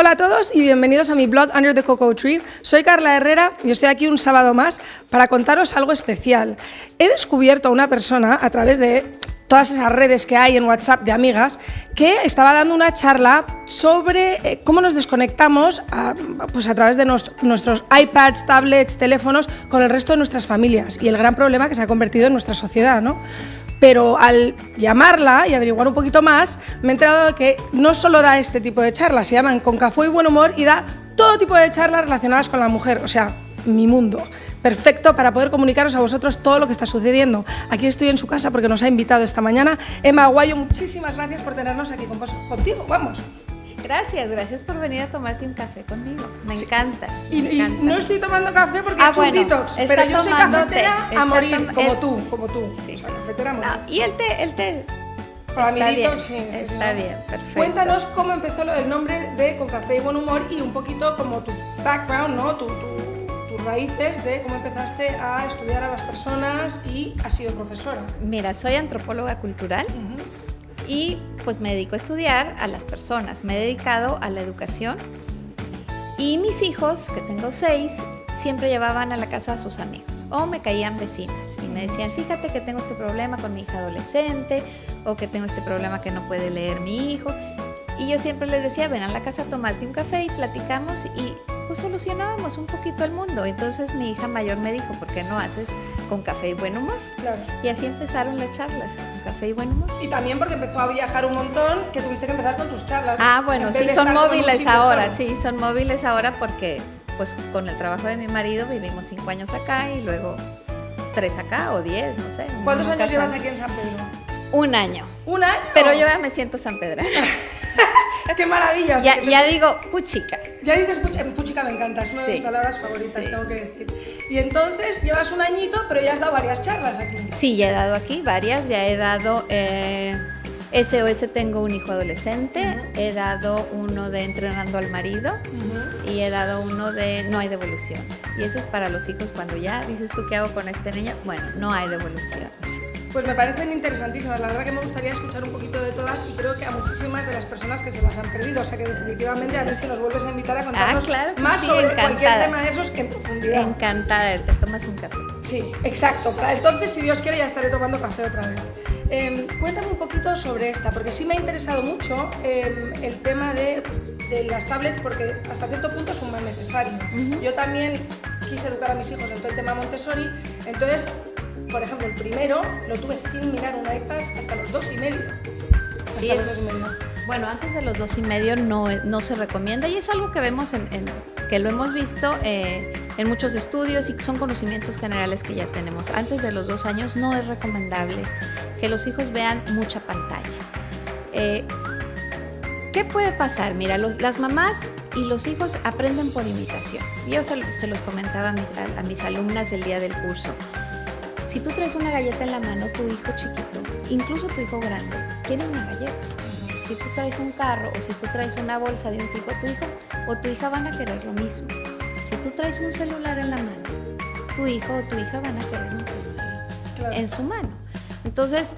Hola a todos y bienvenidos a mi blog Under the Cocoa Tree. Soy Carla Herrera y estoy aquí un sábado más para contaros algo especial. He descubierto a una persona a través de todas esas redes que hay en WhatsApp de amigas que estaba dando una charla sobre cómo nos desconectamos a través de nuestros iPads, tablets, teléfonos con el resto de nuestras familias y el gran problema que se ha convertido en nuestra sociedad, ¿no? Pero al llamarla y averiguar un poquito más, me he enterado de que no solo da este tipo de charlas, se llaman Con Café y Buen Humor y da todo tipo de charlas relacionadas con la mujer, o sea, mi mundo. Perfecto para poder comunicaros a vosotros todo lo que está sucediendo. Aquí estoy en su casa porque nos ha invitado esta mañana Emma Aguayo. Muchísimas gracias por tenernos aquí contigo, vamos. Gracias por venir a tomarte un café conmigo. Me encanta. Y no estoy tomando café porque he hecho un detox, pero yo soy cafetera a morir, como tú. Sí, o sea, cafetera a morir. Y el té. Para está mi bien, detox, sí. Está bien, perfecto. Cuéntanos cómo empezó el nombre de Con Café y Buen Humor y un poquito como tu background, ¿no? Tus raíces de cómo empezaste a estudiar a las personas y has sido profesora. Mira, soy antropóloga cultural. Y pues me dedico a estudiar a las personas, me he dedicado a la educación y mis hijos, que tengo 6, siempre llevaban a la casa a sus amigos o me caían vecinas y me decían, fíjate que tengo este problema con mi hija adolescente o que tengo este problema que no puede leer mi hijo, y yo siempre les decía, ven a la casa a tomarte un café y platicamos y pues solucionábamos un poquito el mundo. Entonces mi hija mayor me dijo, ¿por qué no haces Con Café y Buen Humor? Claro. Y así empezaron las charlas, Con Café y Buen Humor. Y también porque empezó a viajar un montón, que tuviste que empezar con tus charlas. Bueno, sí, son móviles ahora, son móviles ahora porque pues con el trabajo de mi marido vivimos 5 años acá y luego 3 acá o 10, no sé. ¿Cuántos años llevas aquí en San Pedro? 1 año. ¿1 año? Pero yo ya me siento sanpedrana. ¡Qué maravilla! Ya digo puchica. Ya dices puchica, me encanta, es una de mis palabras favoritas, tengo que decir. Y entonces llevas 1 añito, pero ya has dado varias charlas aquí. Sí, ya he dado aquí varias, ya he dado SOS Tengo un Hijo Adolescente, he dado uno de Entrenando al Marido y he dado uno de No hay devoluciones. Y ese es para los hijos cuando ya dices tú, ¿qué hago con este niño? Bueno, no hay devoluciones. Pues me parecen interesantísimas, la verdad que me gustaría escuchar un poquito de todas y creo que a muchísimas de las personas que se las han perdido, o sea que definitivamente a ver si nos vuelves a invitar a contarnos más sobre cualquier tema de esos en profundidad. Encantada, te tomas un café. Sí, exacto, entonces si Dios quiere ya estaré tomando café otra vez. Cuéntame un poquito sobre esta, porque sí me ha interesado mucho el tema de las tablets, porque hasta cierto punto es un mal necesario. Yo también quise educar a mis hijos en todo el tema Montessori, entonces, por ejemplo, el primero lo tuve sin mirar un iPad hasta los 2 y medio. Sí, bueno, antes de los 2 y medio no se recomienda y es algo que vemos que lo hemos visto en muchos estudios y son conocimientos generales que ya tenemos. Antes de los 2 años no es recomendable que los hijos vean mucha pantalla. ¿Qué puede pasar? Mira, las mamás y los hijos aprenden por imitación. Yo se los comentaba a mis alumnas el día del curso. Si tú traes una galleta en la mano, tu hijo chiquito, incluso tu hijo grande, quiere una galleta. Si tú traes un carro o si tú traes una bolsa de un tipo, tu hijo o tu hija van a querer lo mismo. Si tú traes un celular en la mano, tu hijo o tu hija van a querer un celular en su mano. Entonces,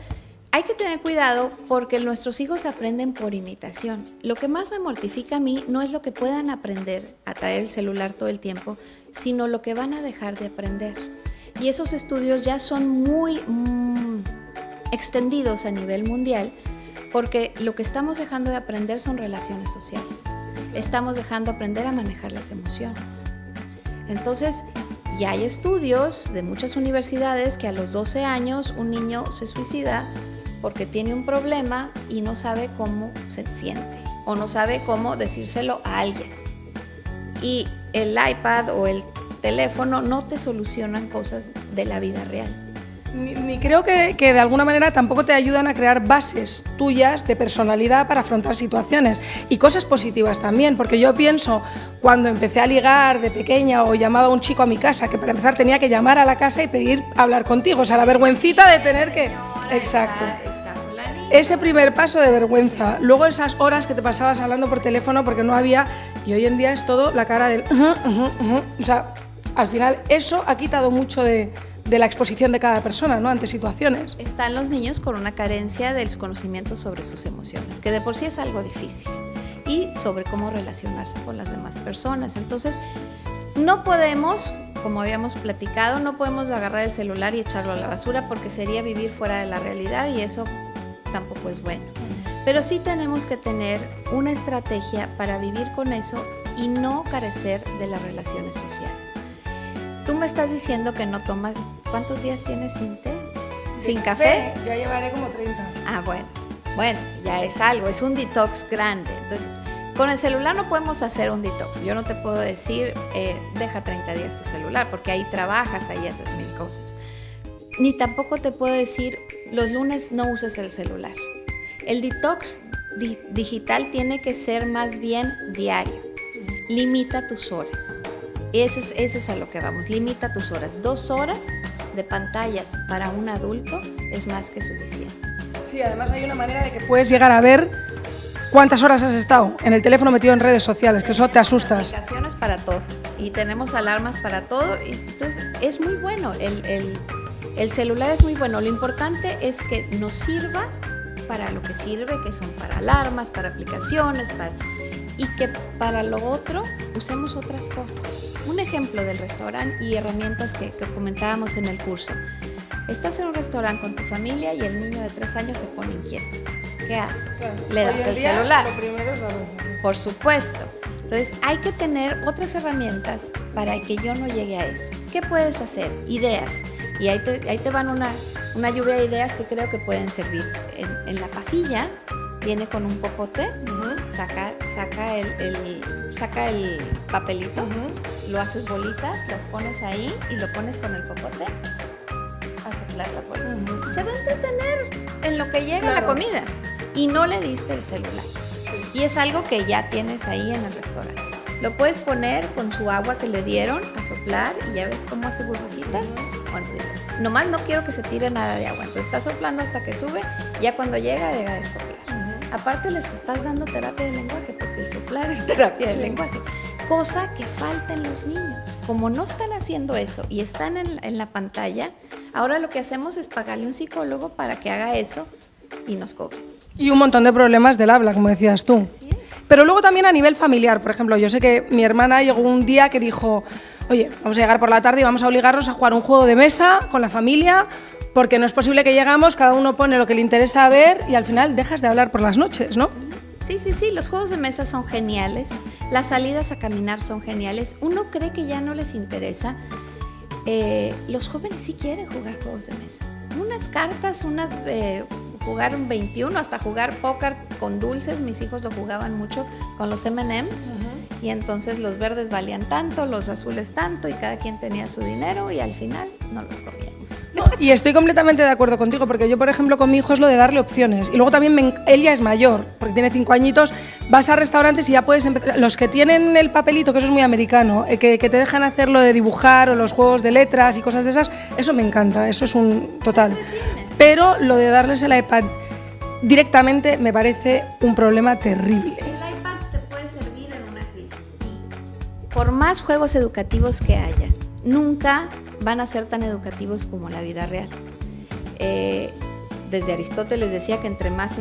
hay que tener cuidado porque nuestros hijos aprenden por imitación. Lo que más me mortifica a mí no es lo que puedan aprender a traer el celular todo el tiempo, sino lo que van a dejar de aprender. Y esos estudios ya son muy extendidos a nivel mundial porque lo que estamos dejando de aprender son relaciones sociales. Estamos dejando de aprender a manejar las emociones. Entonces, ya hay estudios de muchas universidades que a los 12 años un niño se suicida porque tiene un problema y no sabe cómo se siente o no sabe cómo decírselo a alguien. Y el iPad o el teléfono no te solucionan cosas de la vida real. Ni creo que de alguna manera tampoco te ayudan a crear bases tuyas de personalidad para afrontar situaciones y cosas positivas también, porque yo pienso cuando empecé a ligar de pequeña o llamaba a un chico a mi casa, que para empezar tenía que llamar a la casa y pedir hablar contigo, o sea, la vergüencita de tener que... Exacto. Ese primer paso de vergüenza, luego esas horas que te pasabas hablando por teléfono porque no había, y hoy en día es todo la cara del... O sea, al final eso ha quitado mucho de la exposición de cada persona, ¿no?, ante situaciones. Están los niños con una carencia del conocimiento sobre sus emociones, que de por sí es algo difícil. y sobre cómo relacionarse con las demás personas. Entonces, no podemos, como habíamos platicado, no podemos agarrar el celular y echarlo a la basura porque sería vivir fuera de la realidad y eso tampoco es bueno. Pero sí tenemos que tener una estrategia para vivir con eso y no carecer de las relaciones sociales. Tú me estás diciendo que no tomas, ¿cuántos días tienes sin té? ¿Sin café? Ya llevaré como 30. Ah, bueno, ya es algo, es un detox grande. Entonces, con el celular no podemos hacer un detox. Yo no te puedo decir, deja 30 días tu celular, porque ahí trabajas, ahí haces mil cosas. Ni tampoco te puedo decir, los lunes no uses el celular. El detox digital tiene que ser más bien diario. Limita tus horas. Eso es a lo que vamos, limita tus horas. 2 horas de pantallas para un adulto es más que suficiente. Sí, además hay una manera de que puedes llegar a ver cuántas horas has estado en el teléfono metido en redes sociales, que eso te asustas. Aplicaciones para todo y tenemos alarmas para todo. Y entonces es muy bueno, el celular es muy bueno. Lo importante es que nos sirva para lo que sirve, que son para alarmas, para aplicaciones, y que para lo otro usemos otras cosas. Un ejemplo del restaurante y herramientas que comentábamos en el curso. Estás en un restaurante con tu familia y el niño de 3 años se pone inquieto. ¿Qué haces? Claro. Le das el celular. Lo primero es darle. Por supuesto. Entonces hay que tener otras herramientas para que yo no llegue a eso. ¿Qué puedes hacer? Ideas. Y ahí te van una lluvia de ideas que creo que pueden servir. En la pajilla viene con un popote, saca el papelito, lo haces bolitas, las pones ahí y lo pones con el popote a soplar las bolitas. Se va a entretener en lo que llega la comida y no le diste el celular. Y es algo que ya tienes ahí en el restaurante. Lo puedes poner con su agua que le dieron a soplar y ya ves cómo hace burbujitas. Bueno, nomás no quiero que se tire nada de agua. Entonces está soplando hasta que sube, ya cuando llega deja de soplar. Aparte les estás dando terapia de lenguaje, porque el soplar es terapia de lenguaje. Cosa que falta en los niños. Como no están haciendo eso y están en la pantalla, ahora lo que hacemos es pagarle a un psicólogo para que haga eso y nos cobre. Y un montón de problemas del habla, como decías tú. Pero luego también a nivel familiar, por ejemplo, yo sé que mi hermana llegó un día que dijo, oye, vamos a llegar por la tarde y vamos a obligarnos a jugar un juego de mesa con la familia, porque no es posible que llegamos, cada uno pone lo que le interesa ver y al final dejas de hablar por las noches, ¿no? Sí, los juegos de mesa son geniales, las salidas a caminar son geniales, uno cree que ya no les interesa, los jóvenes sí quieren jugar juegos de mesa, unas cartas, jugar un 21, hasta jugar póker con dulces, mis hijos lo jugaban mucho con los M&M's y entonces los verdes valían tanto, los azules tanto y cada quien tenía su dinero y al final no los comíamos. No, y estoy completamente de acuerdo contigo, porque yo, por ejemplo, con mi hijo es lo de darle opciones. Y luego también él ya es mayor, porque tiene 5 añitos, vas a restaurantes y ya puedes empezar. Los que tienen el papelito, que eso es muy americano, que te dejan hacer lo de dibujar o los juegos de letras y cosas de esas, eso me encanta, eso es un total. Pero lo de darles el iPad directamente me parece un problema terrible. El iPad te puede servir en una crisis. Por más juegos educativos que haya, nunca van a ser tan educativos como la vida real. Desde Aristóteles decía que entre más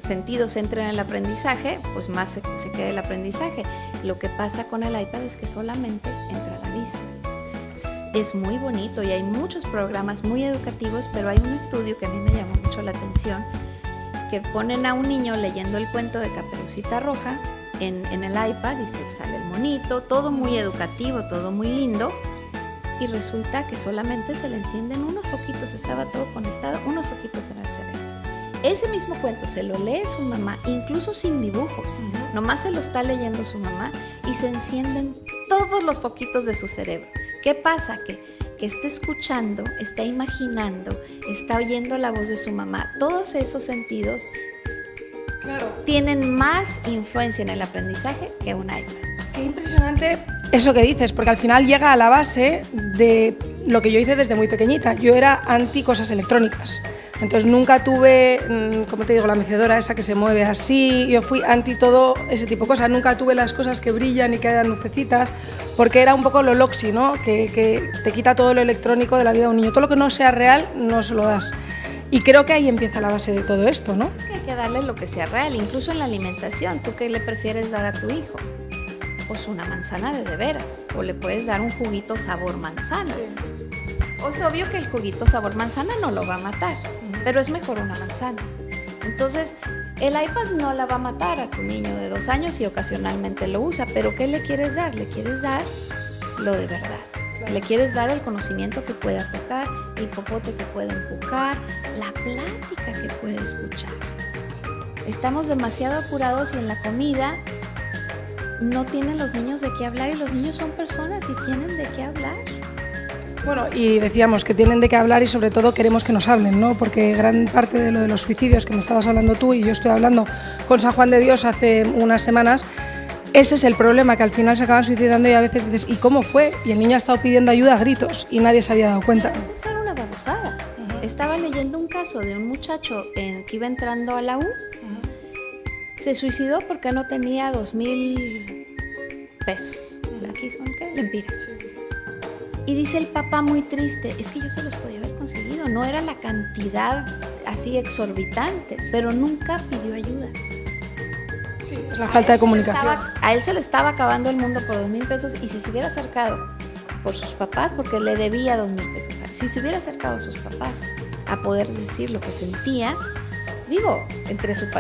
sentidos entren en el aprendizaje, pues más se queda el aprendizaje. Lo que pasa con el iPad es que solamente entra a la vista. Es muy bonito y hay muchos programas muy educativos, pero hay un estudio que a mí me llamó mucho la atención, que ponen a un niño leyendo el cuento de Caperucita Roja en el iPad y se sale el monito, todo muy educativo, todo muy lindo, y resulta que solamente se le encienden unos poquitos, estaba todo conectado, unos poquitos en el cerebro. Ese mismo cuento se lo lee su mamá, incluso sin dibujos, nomás se lo está leyendo su mamá y se encienden todos los poquitos de su cerebro. ¿Qué pasa? Que está escuchando, está imaginando, está oyendo la voz de su mamá. Todos esos sentidos tienen más influencia en el aprendizaje que un iPad. Qué impresionante eso que dices, porque al final llega a la base de lo que yo hice desde muy pequeñita. Yo era anti cosas electrónicas. Entonces nunca tuve, como te digo, la mecedora esa que se mueve así. Yo fui anti todo ese tipo de cosas. Nunca tuve las cosas que brillan y que dan lucecitas, porque era un poco lo loxi, ¿no? Que te quita todo lo electrónico de la vida de un niño. Todo lo que no sea real no se lo das. Y creo que ahí empieza la base de todo esto, ¿no? Hay que darle lo que sea real, incluso en la alimentación. ¿Tú qué le prefieres dar a tu hijo? Pues una manzana de veras, o le puedes dar un juguito sabor manzana. Es obvio que el juguito sabor manzana no lo va a matar, pero es mejor una manzana. Entonces, el iPad no la va a matar a tu niño de 2 años si ocasionalmente lo usa, pero ¿qué le quieres dar? Le quieres dar lo de verdad. Le quieres dar el conocimiento que pueda tocar, el popote que pueda empujar, la plática que puede escuchar. Estamos demasiado apurados y en la comida no tienen los niños de qué hablar, y los niños son personas y tienen de qué hablar. Bueno, y decíamos que tienen de qué hablar y sobre todo queremos que nos hablen, ¿no? Porque gran parte de lo de los suicidios que me estabas hablando tú y yo estoy hablando con San Juan de Dios hace unas semanas, ese es el problema, que al final se acaban suicidando y a veces dices, ¿y cómo fue? Y el niño ha estado pidiendo ayuda a gritos y nadie se había dado cuenta. Esa era una babosada. Estaba leyendo un caso de un muchacho que iba entrando a la U. Se suicidó porque no tenía 2,000 pesos. Aquí son, ¿qué? Lempiras. Y dice el papá muy triste, es que yo se los podía haber conseguido, no era la cantidad así exorbitante, pero nunca pidió ayuda. Sí, es la falta de comunicación. A él se le estaba acabando el mundo por 2,000 pesos, y si se hubiera acercado por sus papás, porque le debía 2,000 pesos, si se hubiera acercado a sus papás a poder decir lo que sentía, digo,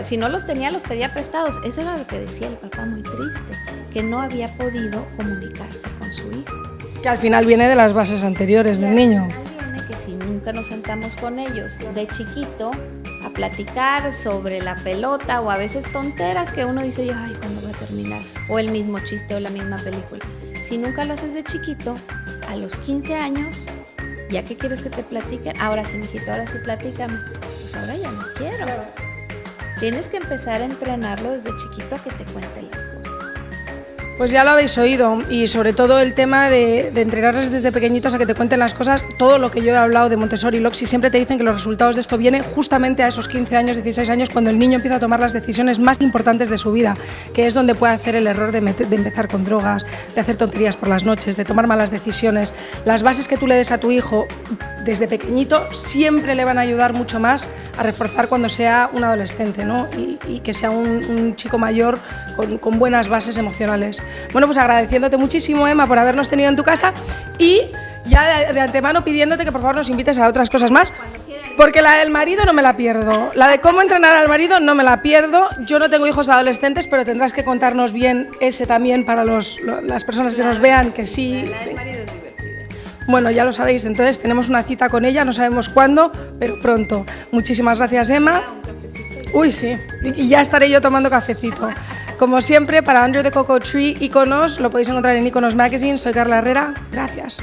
si no los tenía, los pedía prestados. Eso era lo que decía el papá muy triste, que no había podido comunicarse con su hijo. Que al final viene de las bases anteriores del niño. Viene que si nunca nos sentamos con ellos de chiquito a platicar sobre la pelota, o a veces tonteras que uno dice, ay, ¿cuándo va a terminar? O el mismo chiste o la misma película. Si nunca lo haces de chiquito, a los 15 años, ¿ya qué quieres que te platiquen? Ahora sí, mijito, ahora sí platícame. Pues ahora ya no quiero. Tienes que empezar a entrenarlo desde chiquito a que te cuente las cosas. Pues ya lo habéis oído, y sobre todo el tema de entrenarles desde pequeñitos a que te cuenten las cosas. Todo lo que yo he hablado de Montessori y Loxy siempre te dicen que los resultados de esto vienen justamente a esos 15 años, 16 años, cuando el niño empieza a tomar las decisiones más importantes de su vida, que es donde puede hacer el error de empezar con drogas, de hacer tonterías por las noches, de tomar malas decisiones. Las bases que tú le des a tu hijo desde pequeñito siempre le van a ayudar mucho más a reforzar cuando sea un adolescente, ¿no? Y que sea un chico mayor con buenas bases emocionales. Bueno, pues agradeciéndote muchísimo, Emma, por habernos tenido en tu casa, y ya de antemano pidiéndote que por favor nos invites a otras cosas más, porque la del marido no me la pierdo, la de cómo entrenar al marido no me la pierdo. Yo no tengo hijos adolescentes, pero tendrás que contarnos bien ese también para las personas que nos vean, que sí. La del marido es divertida. Bueno, ya lo sabéis, entonces tenemos una cita con ella, no sabemos cuándo, pero pronto. Muchísimas gracias, Emma. Uy, sí, y ya estaré yo tomando cafecito. Como siempre, para Under the Cocoa Tree Iconos, lo podéis encontrar en Iconos Magazine. Soy Carla Herrera, gracias.